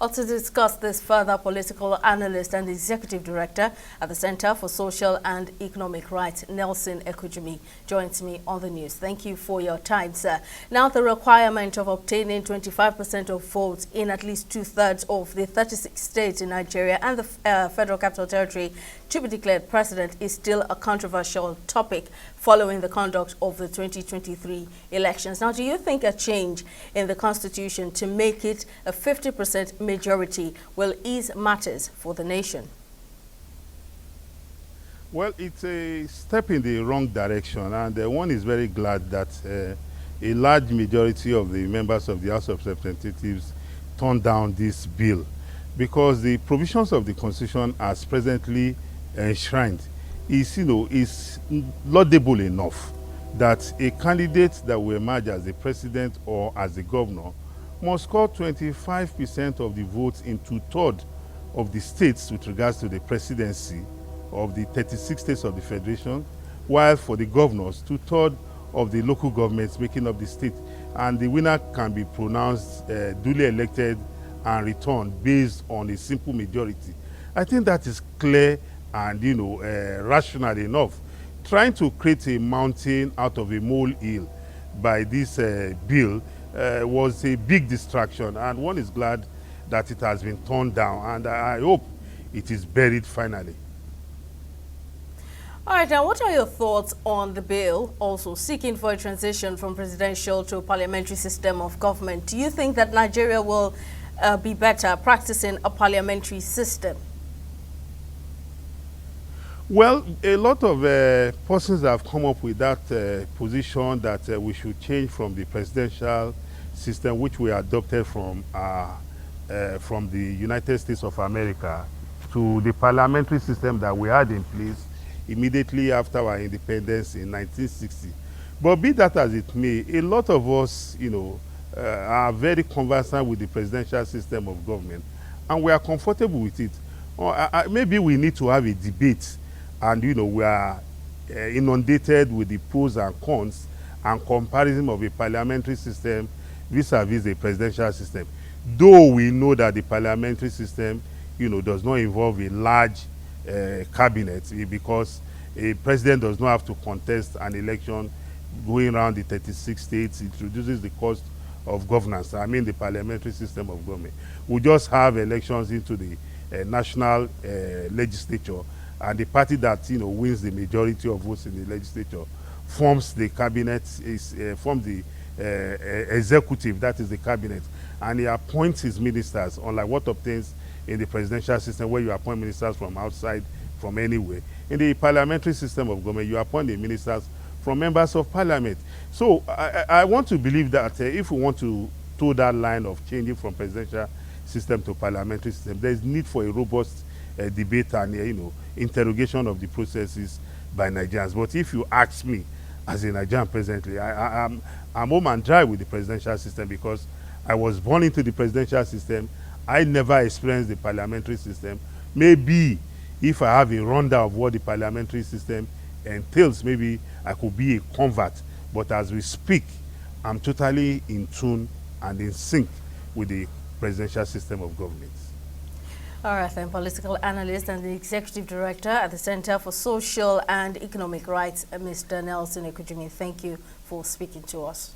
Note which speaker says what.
Speaker 1: To discuss this further, political analyst and executive director at the Center for Social and Economic Rights, Nelson Ekujumi, joins me on the news. Thank you for your time, sir. Now, the requirement of obtaining 25% of votes in at least two-thirds of the 36 states in Nigeria and the Federal Capital Territory to be declared president is still a controversial topic following the conduct of the 2023 elections. Now, do you think a change in the Constitution to make it a 50% majority will ease matters for the nation?
Speaker 2: Well, it's a step in the wrong direction, and one is very glad that a large majority of the members of the House of Representatives turned down this bill, because the provisions of the Constitution as presently enshrined is laudable enough that a candidate that will emerge as the president or as the governor must score 25% of the votes in two-thirds of the states with regards to the presidency of the 36 states of the federation, while for the governors, two-thirds of the local governments making up the state, and the winner can be pronounced duly elected and returned based on a simple majority. I think that is clear and rational enough. Trying to create a mountain out of a molehill by this bill was a big distraction, and one is glad that it has been turned down, and I hope it is buried finally.
Speaker 1: All right, now what are your thoughts on the bill also seeking for a transition from presidential to a parliamentary system of government? Do you think that Nigeria will be better practicing a parliamentary system?
Speaker 2: Well, a lot of persons have come up with that position that we should change from the presidential system, which we adopted from the United States of America, to the parliamentary system that we had in place immediately after our independence in 1960. But be that as it may, a lot of us, are very conversant with the presidential system of government, and we are comfortable with it. Or maybe we need to have a debate, and we are inundated with the pros and cons and comparison of a parliamentary system vis-a-vis a presidential system. Though we know that the parliamentary system, does not involve a large cabinet, because a president does not have to contest an election going around the 36 states. It reduces the cost of governance. I mean, the parliamentary system of government. We just have elections into the national legislature, and the party that wins the majority of votes in the legislature forms the cabinet, forms the executive, that is the cabinet, and he appoints his ministers, unlike what obtains in the presidential system, where you appoint ministers from outside, from anywhere. In the parliamentary system of government, you appoint the ministers from members of parliament. So I want to believe that if we want to toe that line of changing from presidential system to parliamentary system, there is need for a robust debate and interrogation of the processes by Nigerians. But if you ask me, as a Nigerian presently, I'm home and dry with the presidential system, because I was born into the presidential system. I never experienced the parliamentary system. Maybe if I have a rundown of what the parliamentary system entails, maybe I could be a convert. But as we speak, I'm totally in tune and in sync with the presidential system of government.
Speaker 1: All right, then, political analyst and the executive director at the Center for Social and Economic Rights, Mr. Nelson Ekujumi, thank you for speaking to us.